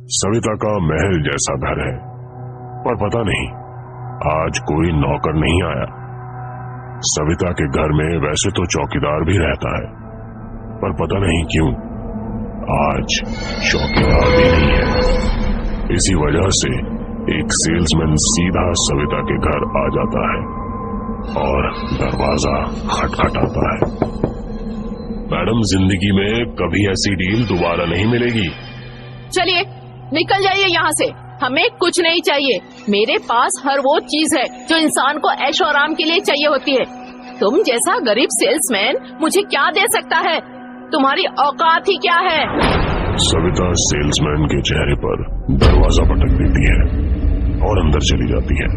सविता का महल जैसा घर है, पर पता नहीं आज कोई नौकर नहीं आया। सविता के घर में वैसे तो चौकीदार भी रहता है, पर पता नहीं क्यों आज चौकीदार भी नहीं है। इसी वजह से एक सेल्समैन सीधा सविता के घर आ जाता है और दरवाजा खटखटाता है। मैडम, जिंदगी में कभी ऐसी डील दोबारा नहीं मिलेगी। चलिए निकल जाइए यहाँ से, हमें कुछ नहीं चाहिए। मेरे पास हर वो चीज है जो इंसान को ऐशो आराम के लिए चाहिए होती है। तुम जैसा गरीब सेल्समैन मुझे क्या दे सकता है? तुम्हारी औकात ही क्या है? सविता सेल्समैन के चेहरे पर दरवाजा पटक देती है और अंदर चली जाती है,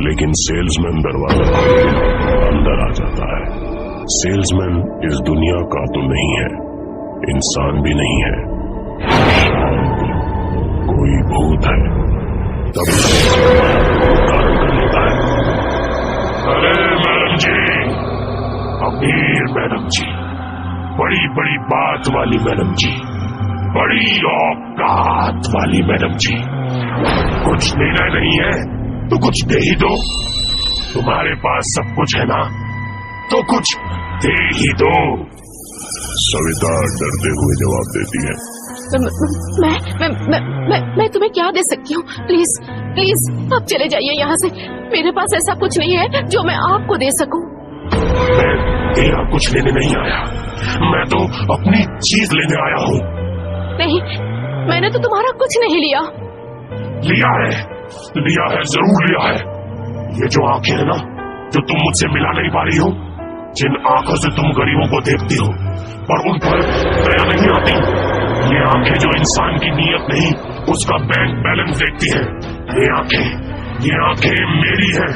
लेकिन सेल्समैन दरवाजा खोलकर अंदर आ जाता है। सेल्समैन इस दुनिया का तो नहीं है, इंसान भी नहीं है, कोई भूत है। तभी धारण कर लेता है। अरे मैडम जी, अमीर मैडम जी, बड़ी बड़ी बात वाली मैडम जी, बड़ी औकात वाली मैडम जी, कुछ देना नहीं है तो कुछ दे ही दो। तुम्हारे पास सब कुछ है ना, तो कुछ दे ही दो। सविता डरते हुए जवाब देती है। मैं तुम्हें क्या दे सकती हूँ? प्लीज प्लीज आप चले जाइए यहाँ से। मेरे पास ऐसा कुछ नहीं है जो मैं आपको दे सकूं। मैं तेरा कुछ लेने नहीं आया, मैं तो अपनी चीज लेने आया हूँ। नहीं, मैंने तो तुम्हारा कुछ नहीं लिया। लिया है, जरूर लिया है। ये जो आंखें है ना, जो तुम मुझसे मिला नहीं पा रही हो, जिन आंखों से तुम गरीबों को देखती हो पर उन पर दया नहीं आती, ये आंखें जो इंसान की नीयत नहीं उसका बैंक बैलेंस देखती है, ये आंखें मेरी है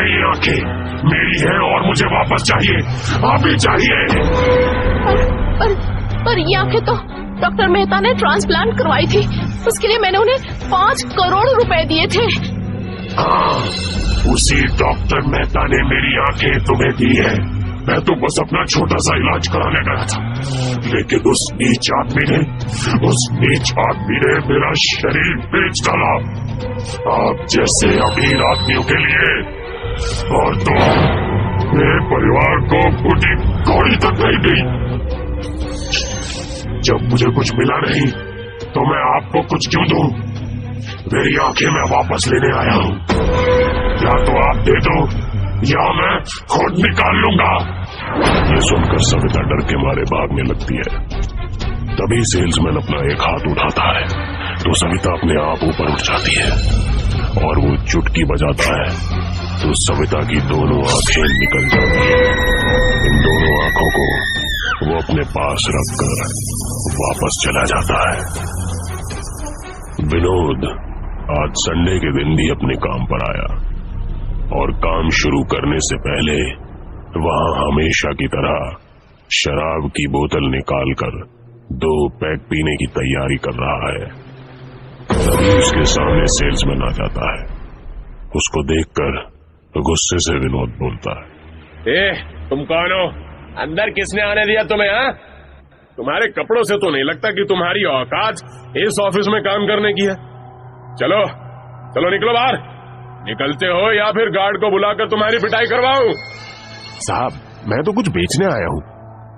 ये आंखें मेरी है और मुझे वापस चाहिए, अभी चाहिए। पर ये आंखें तो डॉक्टर मेहता ने ट्रांसप्लांट करवाई थी, उसके लिए मैंने उन्हें 5 करोड़ रुपए दिए थे। हाँ, उसी डॉक्टर मेहता ने मेरी आंखें तुम्हें दी है। मैं तो बस अपना छोटा सा इलाज कराने गया था, लेकिन उस नीच आदमी ने मेरा शरीर बेच डाला। आप जैसे अमीर आदमियों के लिए, और तो मेरे परिवार को फूटी कौड़ी तक नहीं दी। जब मुझे कुछ मिला नहीं तो मैं आपको कुछ क्यों दूं? मेरी आंखें मैं वापस लेने आया हूँ, या तो आप दे दो या मैं खुद निकाल लूंगा। ये सुनकर सविता डर के मारे भागने लगती है। तभी सेल्समैन अपना एक हाथ उठाता है तो सविता अपने आप ऊपर उठ जाती है और वो चुटकी बजाता है तो सविता की दोनों आंखें निकल जाती है। इन दोनों आंखों को वो अपने पास रखकर वापस चला जाता है। विनोद आज संडे के दिन भी अपने काम पर आया और काम शुरू करने से पहले वहां हमेशा की तरह शराब की बोतल निकालकर 2 पैक पीने की तैयारी कर रहा है। तभी उसके सामने सेल्समैन आ जाता है। उसको देखकर गुस्से से विनोद बोलता है, तुम कौन हो? अंदर किसने आने दिया तुम्हें? हाँ, तुम्हारे कपड़ों से तो नहीं लगता कि तुम्हारी औकात इस ऑफिस में काम करने की है। चलो निकलो बाहर। निकलते हो या फिर गार्ड को बुलाकर तुम्हारी पिटाई करवाऊं? साहब, मैं तो कुछ बेचने आया हूँ,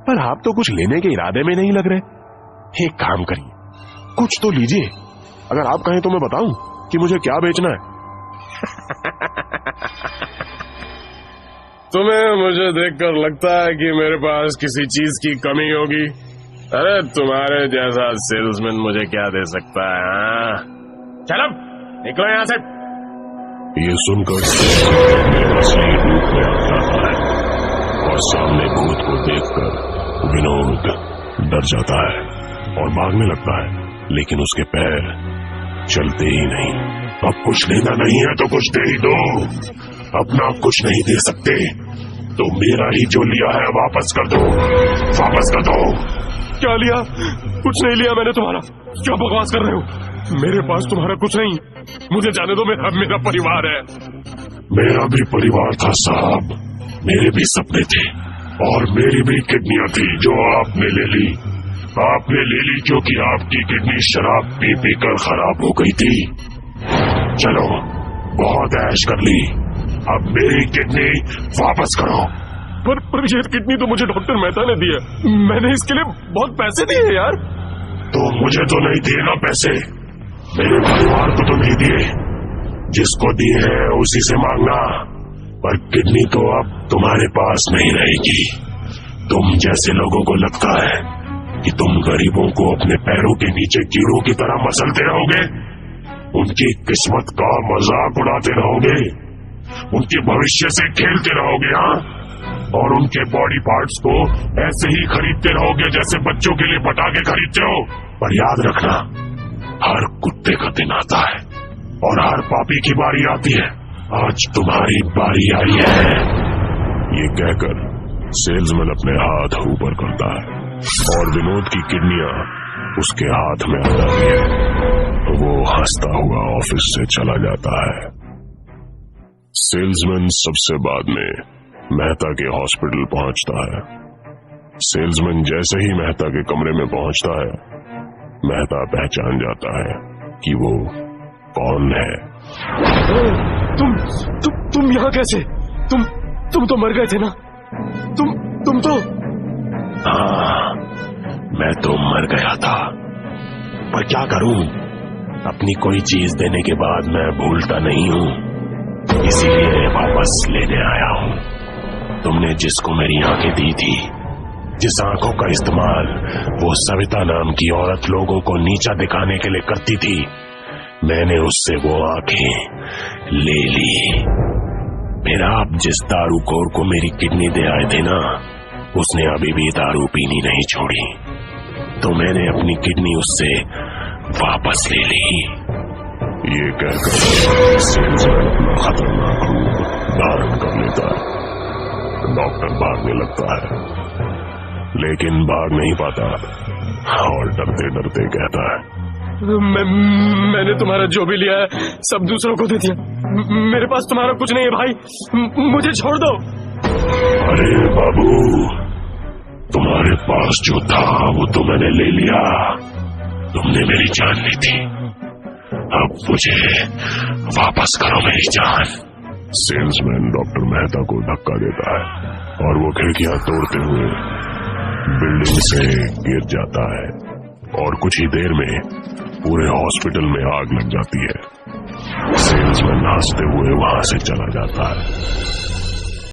पर आप तो कुछ लेने के इरादे में नहीं लग रहे। एक काम करिए, कुछ तो लीजिए। अगर आप कहें तो मैं बताऊं कि मुझे क्या बेचना है। तुम्हें मुझे देखकर लगता है कि मेरे पास किसी चीज की कमी होगी। अरे तुम्हारे जैसा सेल्समैन मुझे क्या दे सकता है? हाँ, चलो निकलो यहाँ से। ये सुनकर असली रूप में आ जाता है और सामने भूत को देखकर विनोद डर जाता है और भागने लगता है, लेकिन उसके पैर चलते ही नहीं। अब कुछ लेना नहीं है तो कुछ दे ही दो। अपना कुछ नहीं दे सकते तो मेरा ही जो लिया है वापस कर दो। क्या लिया? कुछ नहीं लिया मैंने तुम्हारा। क्या बकवास कर रहे हो? मेरे पास तुम्हारा कुछ नहीं। मुझे जाने दो, मेरा परिवार है। मेरा भी परिवार था साहब, मेरे भी सपने थे और मेरी भी किडनियां थी जो आपने ले ली। आपने ले ली क्योंकि आपकी किडनी शराब पी पी कर खराब हो गई थी। चलो, बहुत ऐश कर ली, अब मेरी किडनी वापस करो। पर ये किडनी तो मुझे डॉक्टर मेहता ने दी है, मैंने इसके लिए बहुत पैसे दिए हैं यार। तो मुझे तो नहीं दिए ना पैसे, मेरे परिवार को तो नहीं दिए, जिसको दिए हैं उसी से मांगना। पर किडनी तो अब तुम्हारे पास नहीं रहेगी। तुम जैसे लोगों को लगता है कि तुम गरीबों को अपने पैरों के नीचे कीड़ों की तरह मसलते रहोगे, उनकी किस्मत का मजाक उड़ाते रहोगे, उनके भविष्य से खेलते रहोगे, हाँ, और उनके बॉडी पार्ट्स को ऐसे ही खरीदते रहोगे जैसे बच्चों के लिए पटाखे खरीदते हो। पर याद रखना, हर कुत्ते का दिन आता है और हर पापी की बारी आती है। आज तुम्हारी बारी आई है। ये कहकर सेल्समैन अपने हाथ ऊपर करता है और विनोद की किडनियां उसके हाथ में आ जाती है। वो हंसता हुआ ऑफिस से चला जाता है। सेल्समैन सबसे बाद में मेहता के हॉस्पिटल पहुंचता है। सेल्समैन जैसे ही मेहता के कमरे में पहुंचता है, मेहता पहचान जाता है कि वो कौन है। तुम यहाँ कैसे? तुम तो मर गए थे ना? तुम तो? हाँ, मैं तो मर गया था, पर क्या करूं, अपनी कोई चीज देने के बाद मैं भूलता नहीं हूं, इसीलिए वापस लेने आया हूं। तुमने जिसको मेरी आंखें दी थी, जिस आंखों का इस्तेमाल वो सविता नाम की औरत लोगों को नीचा दिखाने के लिए करती थी, मैंने उससे वो आंखें ले ली। फिर आप जिस दारूखोर को मेरी किडनी दे आए थे ना, उसने अभी भी दारू पीनी नहीं छोड़ी, तो मैंने अपनी किडनी उससे वापस ले ली। ये कहकर सेल्समैन अपना खतरनाक रूप धारण कर लेता है। डॉक्टर भागने लगता है, लेकिन भाग नहीं पाता और डरते डरते कहता है, मैंने तुम्हारा जो भी लिया है सब दूसरों को दे दिया, मेरे पास तुम्हारा कुछ नहीं है भाई, मुझे छोड़ दो। अरे बाबू, तुम्हारे पास जो था वो तो मैंने ले लिया, तुमने मेरी जान ली थी, अब मुझे वापस करो मेरी जान। सेल्समैन डॉक्टर मेहता को धक्का देता है और वो खिड़कियां तोड़ते हुए बिल्डिंग से गिर जाता है और कुछ ही देर में पूरे हॉस्पिटल में आग लग जाती है। सेल्समैन हंसते हुए वहां से चला जाता है।